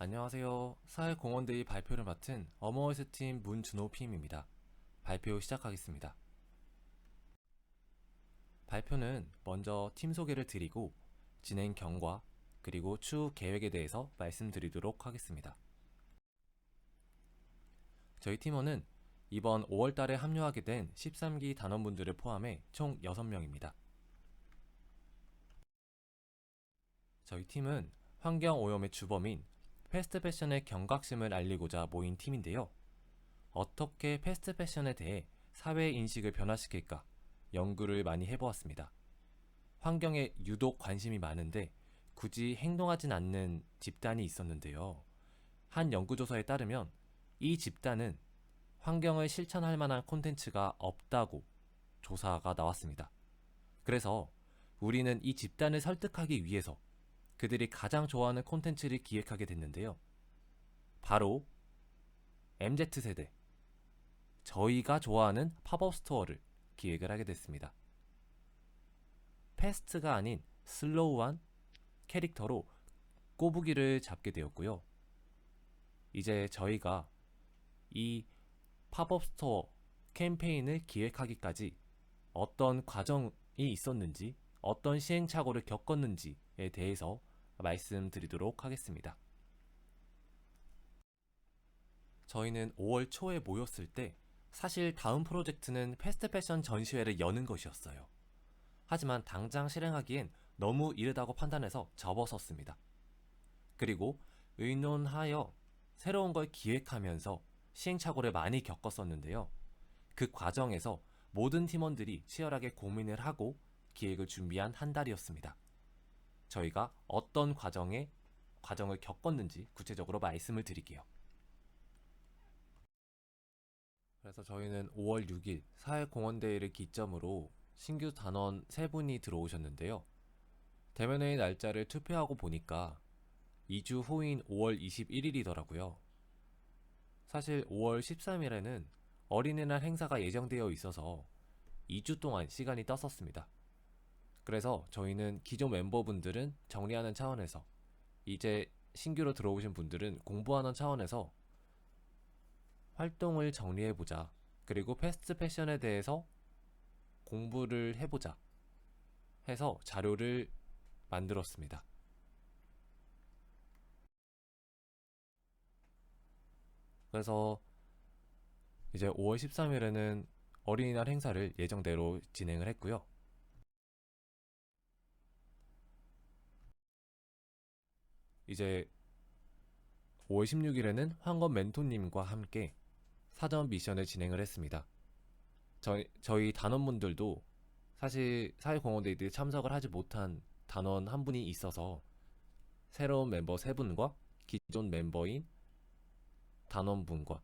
안녕하세요. 사회공헌데이 발표를 맡은 어머얼스팀 문준호 PM입니다. 발표 시작하겠습니다. 발표는 먼저 팀 소개를 드리고 진행 경과 그리고 추후 계획에 대해서 말씀드리도록 하겠습니다. 저희 팀원은 이번 5월달에 합류하게 된 13기 단원분들을 포함해 총 6명입니다. 저희 팀은 환경오염의 주범인 패스트 패션의 경각심을 알리고자 모인 팀인데요. 어떻게 패스트 패션에 대해 사회 인식을 변화시킬까 연구를 많이 해보았습니다. 환경에 유독 관심이 많은데 굳이 행동하진 않는 집단이 있었는데요. 한 연구조사에 따르면 이 집단은 환경을 실천할 만한 콘텐츠가 없다고 조사가 나왔습니다. 그래서 우리는 이 집단을 설득하기 위해서 그들이 가장 좋아하는 콘텐츠를 기획하게 됐는데요. 바로 MZ세대, 저희가 좋아하는 팝업 스토어를 기획을 하게 됐습니다. 패스트가 아닌 슬로우한 캐릭터로 꼬부기를 잡게 되었고요. 이제 저희가 이 팝업 스토어 캠페인을 기획하기까지 어떤 과정이 있었는지, 어떤 시행착오를 겪었는지에 대해서 말씀드리도록 하겠습니다. 저희는 5월 초에 모였을 때 사실 다음 프로젝트는 패스트 패션 전시회를 여는 것이었어요. 하지만 당장 실행하기엔 너무 이르다고 판단해서 접어섰습니다. 그리고 의논하여 새로운 걸 기획하면서 시행착오를 많이 겪었었는데요. 그 과정에서 모든 팀원들이 치열하게 고민을 하고 기획을 준비한 한 달이었습니다. 저희가 어떤 과정을 겪었는지 구체적으로 말씀을 드릴게요. 그래서 저희는 5월 6일 사회공헌데이를 기점으로 신규 단원 3분이 들어오셨는데요. 대면회의 날짜를 투표하고 보니까 2주 후인 5월 21일이더라고요. 사실 5월 13일에는 어린이날 행사가 예정되어 있어서 2주 동안 시간이 떴었습니다. 그래서 저희는 기존 멤버분들은 정리하는 차원에서 이제 신규로 들어오신 분들은 공부하는 차원에서 활동을 정리해보자. 그리고 패스트 패션에 대해서 공부를 해보자 해서 자료를 만들었습니다. 그래서 이제 5월 13일에는 어린이날 행사를 예정대로 진행을 했고요. 이제 5월 16일에는 황건 멘토님과 함께 사전 미션을 진행을 했습니다. 저희 단원분들도 사실 사회공헌데이에 참석을 하지 못한 단원 한 분이 있어서 새로운 멤버 3분과 기존 멤버인 단원분과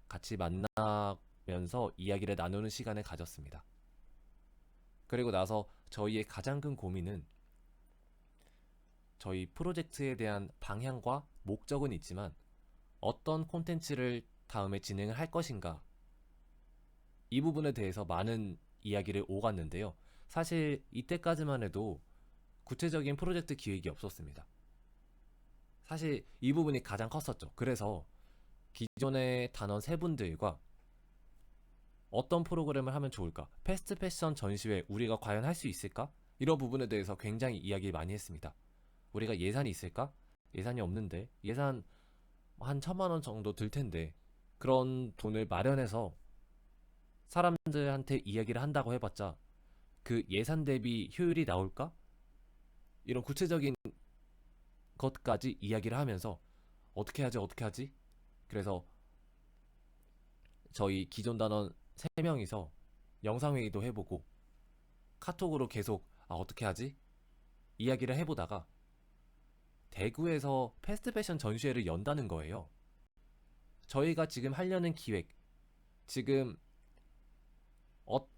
같이 만나면서 이야기를 나누는 시간을 가졌습니다. 그리고 나서 저희의 가장 큰 고민은 저희 프로젝트에 대한 방향과 목적은 있지만 어떤 콘텐츠를 다음에 진행을 할 것인가, 이 부분에 대해서 많은 이야기를 오갔는데요. 사실 이때까지만 해도 구체적인 프로젝트 기획이 없었습니다. 사실 이 부분이 가장 컸었죠. 그래서 기존의 단원 3분들과 어떤 프로그램을 하면 좋을까? 패스트 패션 전시회 우리가 과연 할 수 있을까? 이런 부분에 대해서 굉장히 이야기 많이 했습니다. 우리가 예산이 있을까? 예산이 없는데 예산 한 1,000만 원 정도 들 텐데 그런 돈을 마련해서 사람들한테 이야기를 한다고 해봤자 그 예산 대비 효율이 나올까? 이런 구체적인 것까지 이야기를 하면서 어떻게 하지 어떻게 하지? 그래서 저희 기존 단원 3명이서 영상회의도 해보고 카톡으로 계속 어떻게 하지? 이야기를 해보다가 대구에서 패스트 패션 전시회를 연다는 거예요. 저희가 지금 하려는 기획, 지금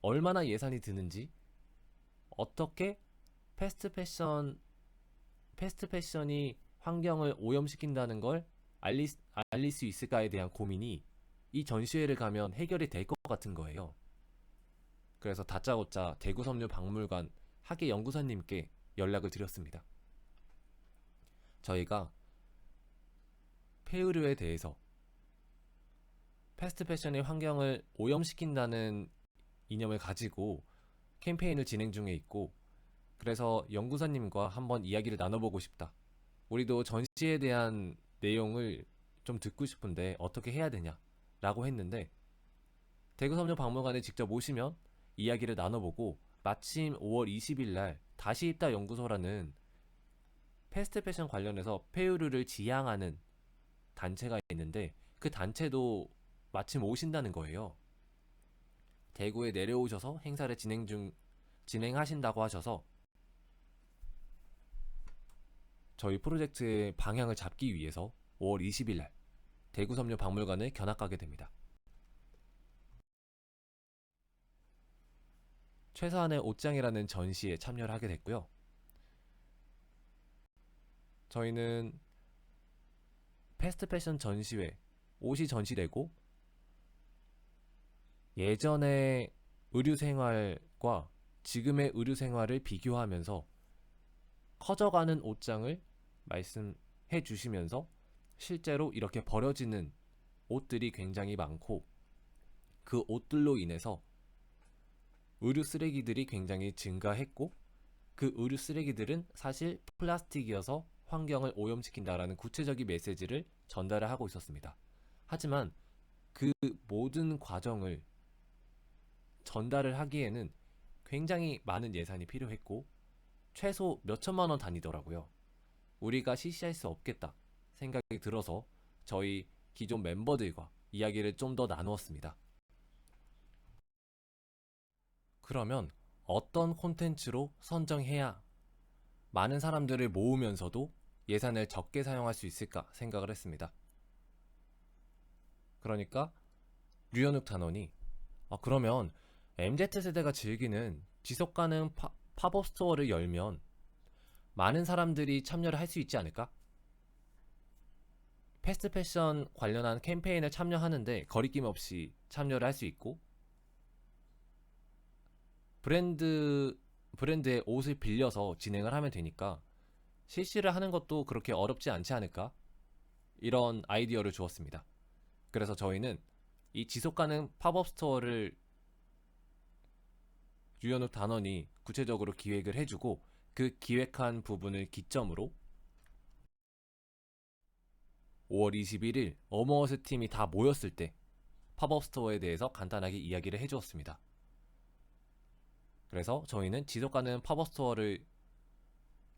얼마나 예산이 드는지, 어떻게 패스트 패션이 환경을 오염시킨다는 걸 알릴 수 있을까에 대한 고민이 이 전시회를 가면 해결이 될 것 같은 거예요. 그래서 다짜고짜 대구섬유박물관 학예 연구사님께 연락을 드렸습니다. 저희가 폐의류에 대해서 패스트 패션의 환경을 오염시킨다는 이념을 가지고 캠페인을 진행 중에 있고, 그래서 연구사님과 한번 이야기를 나눠보고 싶다. 우리도 전시에 대한 내용을 좀 듣고 싶은데 어떻게 해야 되냐? 라고 했는데, 대구섬유박물관에 직접 오시면 이야기를 나눠보고, 마침 5월 20일 날 다시 입다 연구소라는 패스트 패션 관련해서 폐의류를 지향하는 단체가 있는데, 그 단체도 마침 오신다는 거예요. 대구에 내려오셔서 행사를 진행하신다고 하셔서 저희 프로젝트의 방향을 잡기 위해서 5월 20일 날 대구섬유박물관을 견학가게 됩니다. 최서한의 옷장이라는 전시에 참여를 하게 됐고요. 저희는 패스트 패션 전시회, 옷이 전시되고 예전의 의류 생활과 지금의 의류 생활을 비교하면서 커져가는 옷장을 말씀해 주시면서 실제로 이렇게 버려지는 옷들이 굉장히 많고, 그 옷들로 인해서 의류 쓰레기들이 굉장히 증가했고, 그 의류 쓰레기들은 사실 플라스틱이어서 환경을 오염시킨다라는 구체적인 메시지를 전달을 하고 있었습니다. 하지만 그 모든 과정을 전달을 하기에는 굉장히 많은 예산이 필요했고, 최소 몇 천만 원 단위더라고요. 우리가 실시할 수 없겠다 생각이 들어서 저희 기존 멤버들과 이야기를 좀 더 나누었습니다. 그러면 어떤 콘텐츠로 선정해야 많은 사람들을 모으면서도 예산을 적게 사용할 수 있을까 생각을 했습니다. 그러니까 류현욱 단원이 그러면 MZ세대가 즐기는 지속가능 팝업 스토어를 열면 많은 사람들이 참여를 할 수 있지 않을까? 패스트 패션 관련한 캠페인을 참여하는데 거리낌 없이 참여를 할 수 있고, 브랜드의 옷을 빌려서 진행을 하면 되니까 실시를 하는 것도 그렇게 어렵지 않지 않을까? 이런 아이디어를 주었습니다. 그래서 저희는 이 지속가능 팝업 스토어를 류현욱 단원이 구체적으로 기획을 해주고, 그 기획한 부분을 기점으로 5월 21일 어머어스 팀이 다 모였을 때 팝업 스토어에 대해서 간단하게 이야기를 해주었습니다. 그래서 저희는 지속가능 팝업 스토어를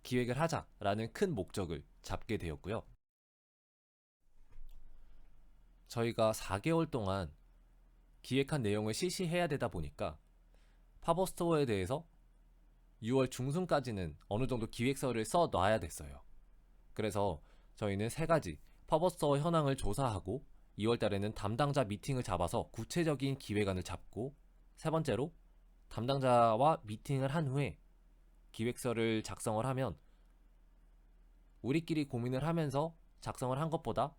기획을 하자라는 큰 목적을 잡게 되었고요. 저희가 4개월 동안 기획한 내용을 실시해야 되다 보니까 팝업 스토어에 대해서 6월 중순까지는 어느 정도 기획서를 써놔야 됐어요. 그래서 저희는 3가지 팝업 스토어 현황을 조사하고, 2월 달에는 담당자 미팅을 잡아서 구체적인 기획안을 잡고, 3번째로 담당자와 미팅을 한 후에 기획서를 작성을 하면 우리끼리 고민을 하면서 작성을 한 것보다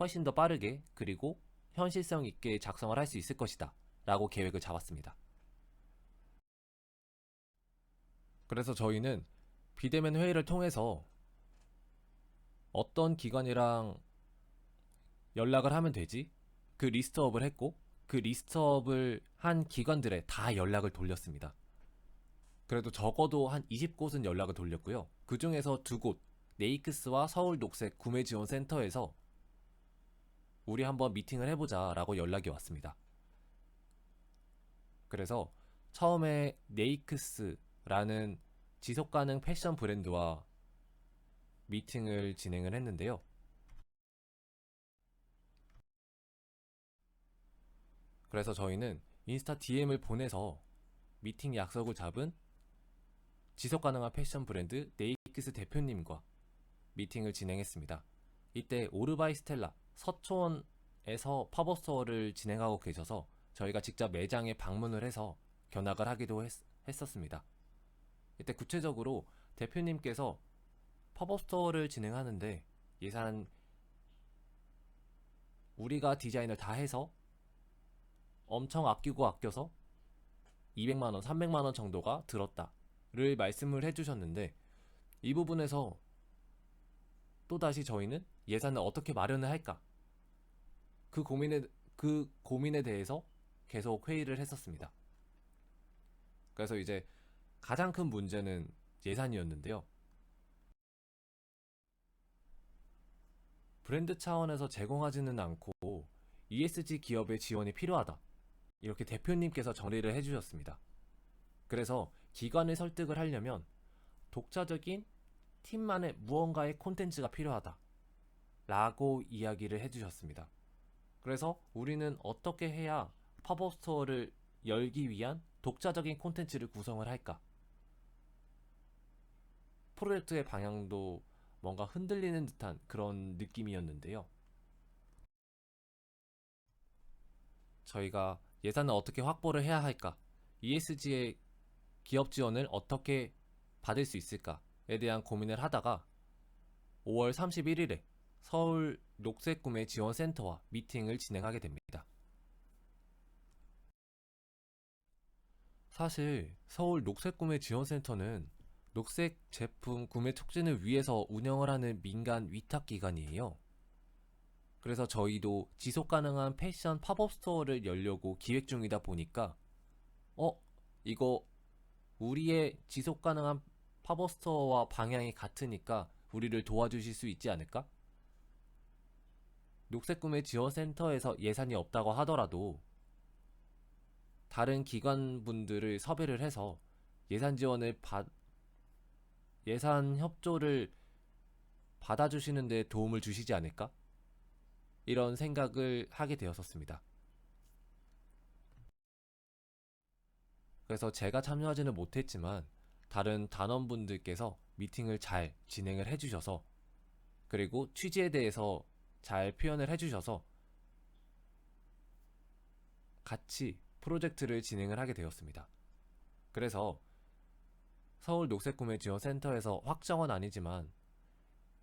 훨씬 더 빠르게 그리고 현실성 있게 작성을 할 수 있을 것이다 라고 계획을 잡았습니다. 그래서 저희는 비대면 회의를 통해서 어떤 기관이랑 연락을 하면 되지? 그 리스트업을 했고, 그 리스트업을 한 기관들에 다 연락을 돌렸습니다. 그래도 적어도 한 20곳은 연락을 돌렸고요. 그 중에서 2곳, 네이크스와 서울 녹색 구매 지원 센터에서 우리 한번 미팅을 해보자 라고 연락이 왔습니다. 그래서 처음에 네이크스라는 지속가능 패션 브랜드와 미팅을 진행을 했는데요. 그래서 저희는 인스타 DM을 보내서 미팅 약속을 잡은 지속가능한 패션 브랜드 네이크스 대표님과 미팅을 진행했습니다. 이때 오르바이 스텔라 서촌에서 팝업 스토어를 진행하고 계셔서 저희가 직접 매장에 방문을 해서 견학을 하기도 했었습니다. 이때 구체적으로 대표님께서 팝업 스토어를 진행하는데 예산 우리가 디자인을 다 해서 엄청 아껴서 200만원, 300만원 정도가 들었다를 말씀을 해주셨는데, 이 부분에서 또다시 저희는 예산을 어떻게 마련을 할까? 그 고민에 대해서 계속 회의를 했었습니다. 그래서 이제 가장 큰 문제는 예산이었는데요. 브랜드 차원에서 제공하지는 않고 ESG 기업의 지원이 필요하다. 이렇게 대표님께서 정리를 해주셨습니다. 그래서 기관을 설득을 하려면 독자적인 팀만의 무언가의 콘텐츠가 필요하다. 라고 이야기를 해주셨습니다. 그래서 우리는 어떻게 해야 팝업 스토어를 열기 위한 독자적인 콘텐츠를 구성을 할까? 프로젝트의 방향도 뭔가 흔들리는 듯한 그런 느낌이었는데요. 저희가 예산을 어떻게 확보를 해야 할까? ESG의 기업 지원을 어떻게 받을 수 있을까에 대한 고민을 하다가 5월 31일에 서울 녹색구매 지원센터와 미팅을 진행하게 됩니다. 사실 서울 녹색구매 지원센터는 녹색 제품 구매 촉진을 위해서 운영을 하는 민간 위탁기관이에요. 그래서 저희도 지속 가능한 패션 팝업 스토어를 열려고 기획 중이다 보니까 어? 이거 우리의 지속 가능한 팝업 스토어와 방향이 같으니까 우리를 도와주실 수 있지 않을까? 녹색구매 지원센터에서 예산이 없다고 하더라도 다른 기관분들을 섭외를 해서 예산 지원을 예산 협조를 받아주시는 데 도움을 주시지 않을까? 이런 생각을 하게 되었었습니다. 그래서 제가 참여하지는 못했지만 다른 단원분들께서 미팅을 잘 진행을 해주셔서 그리고 취지에 대해서 잘 표현을 해주셔서 같이 프로젝트를 진행을 하게 되었습니다. 그래서 서울 녹색구매지원센터에서 확정은 아니지만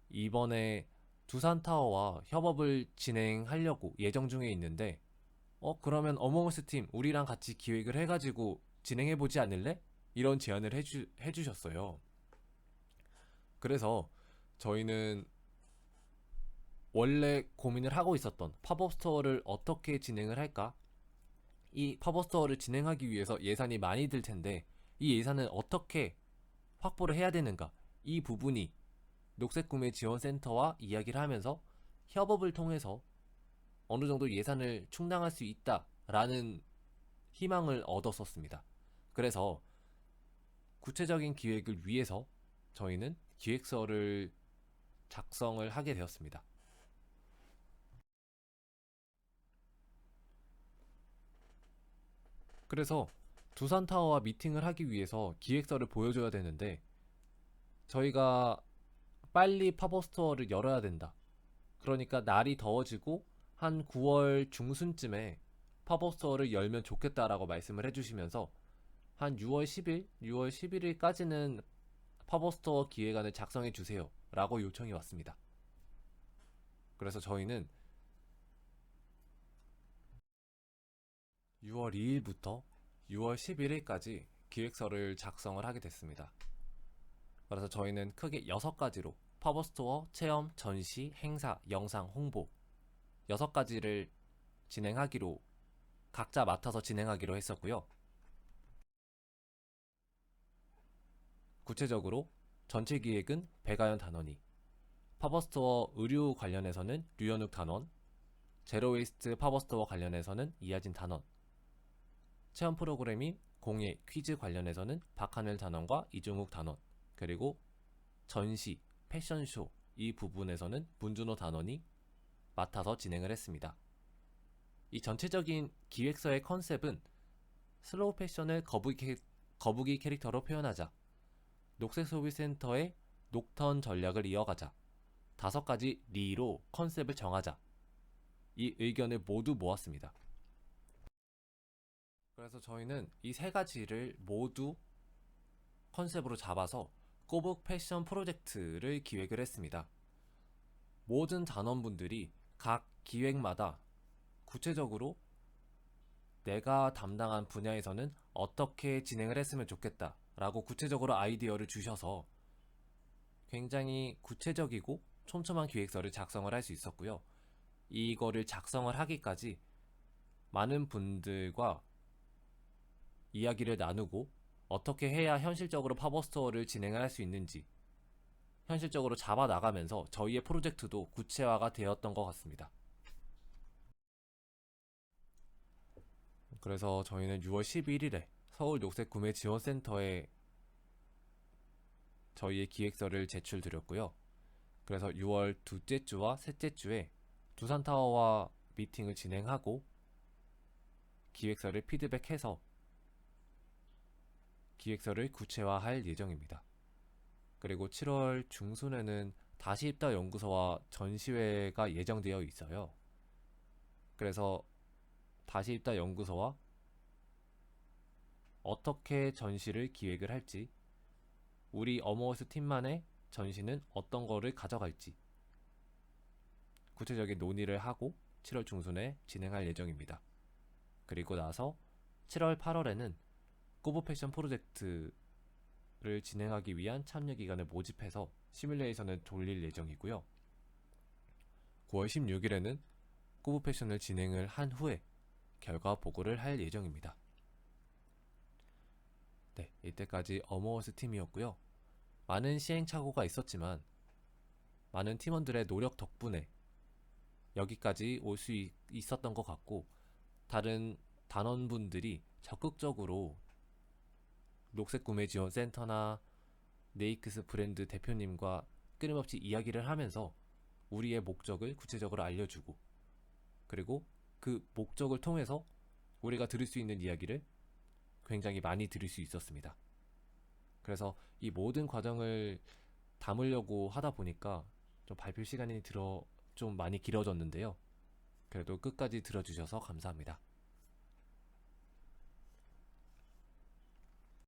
이번에 두산타워와 협업을 진행하려고 예정 중에 있는데 그러면 어몽어스 팀 우리랑 같이 기획을 해가지고 진행해보지 않을래? 이런 제안을 해주셨어요. 그래서 저희는 원래 고민을 하고 있었던 팝업 스토어를 어떻게 진행을 할까? 이 팝업 스토어를 진행하기 위해서 예산이 많이 들 텐데 이 예산을 어떻게 확보를 해야 되는가? 이 부분이 녹색구매지원센터와 이야기를 하면서 협업을 통해서 어느 정도 예산을 충당할 수 있다라는 희망을 얻었었습니다. 그래서 구체적인 기획을 위해서 저희는 기획서를 작성을 하게 되었습니다. 그래서 두산타워와 미팅을 하기 위해서 기획서를 보여줘야 되는데 저희가 빨리 팝업 스토어를 열어야 된다. 그러니까 날이 더워지고 한 9월 중순쯤에 팝업 스토어를 열면 좋겠다라고 말씀을 해주시면서 한 6월 11일까지는 팝업 스토어 기획안을 작성해 주세요 라고 요청이 왔습니다. 그래서 저희는 6월 2일부터 6월 11일까지 기획서를 작성을 하게 됐습니다. 그래서 저희는 크게 6가지로 팝업 스토어, 체험, 전시, 행사, 영상, 홍보 6가지를 진행하기로 각자 맡아서 진행하기로 했었고요. 구체적으로 전체 기획은 백아연 단원이, 팝업 스토어 의류 관련해서는 류현욱 단원, 제로웨이스트 팝업 스토어 관련해서는 이하진 단원, 체험 프로그램인 공예 퀴즈 관련해서는 박하늘 단원과 이중욱 단원, 그리고 전시, 패션쇼 이 부분에서는 문준호 단원이 맡아서 진행을 했습니다. 이 전체적인 기획서의 컨셉은 슬로우 패션을 거북이 캐릭터로 표현하자, 녹색소비센터의 녹턴 전략을 이어가자, 5가지 리로 컨셉을 정하자, 이 의견을 모두 모았습니다. 그래서 저희는 이 3가지를 모두 컨셉으로 잡아서 꼬북 패션 프로젝트를 기획을 했습니다. 모든 단원분들이 각 기획마다 구체적으로 내가 담당한 분야에서는 어떻게 진행을 했으면 좋겠다 라고 구체적으로 아이디어를 주셔서 굉장히 구체적이고 촘촘한 기획서를 작성을 할 수 있었고요. 이거를 작성을 하기까지 많은 분들과 이야기를 나누고 어떻게 해야 현실적으로 팝업스토어를 진행을 할 수 있는지 현실적으로 잡아 나가면서 저희의 프로젝트도 구체화가 되었던 것 같습니다. 그래서 저희는 6월 11일에 서울 녹색 구매 지원센터에 저희의 기획서를 제출드렸고요. 그래서 6월 둘째 주와 셋째 주에 두산타워와 미팅을 진행하고 기획서를 피드백해서 기획서를 구체화할 예정입니다. 그리고 7월 중순에는 다시 입다 연구소와 전시회가 예정되어 있어요. 그래서 다시 입다 연구소와 어떻게 전시를 기획을 할지, 우리 어머워스 팀만의 전시는 어떤 거를 가져갈지 구체적인 논의를 하고 7월 중순에 진행할 예정입니다. 그리고 나서 7월 8월에는 꾸브 패션 프로젝트를 진행하기 위한 참여 기관을 모집해서 시뮬레이션을 돌릴 예정이고요. 9월 16일에는 꾸브 패션을 진행을 한 후에 결과 보고를 할 예정입니다. 네, 이때까지 어머워스 팀이었고요. 많은 시행착오가 있었지만 많은 팀원들의 노력 덕분에 여기까지 올 수 있었던 것 같고, 다른 단원분들이 적극적으로 녹색 구매 지원 센터나 네이크스 브랜드 대표님과 끊임없이 이야기를 하면서 우리의 목적을 구체적으로 알려주고, 그리고 그 목적을 통해서 우리가 들을 수 있는 이야기를 굉장히 많이 들을 수 있었습니다. 그래서 이 모든 과정을 담으려고 하다 보니까 좀 발표 시간이 좀 많이 길어졌는데요. 그래도 끝까지 들어주셔서 감사합니다.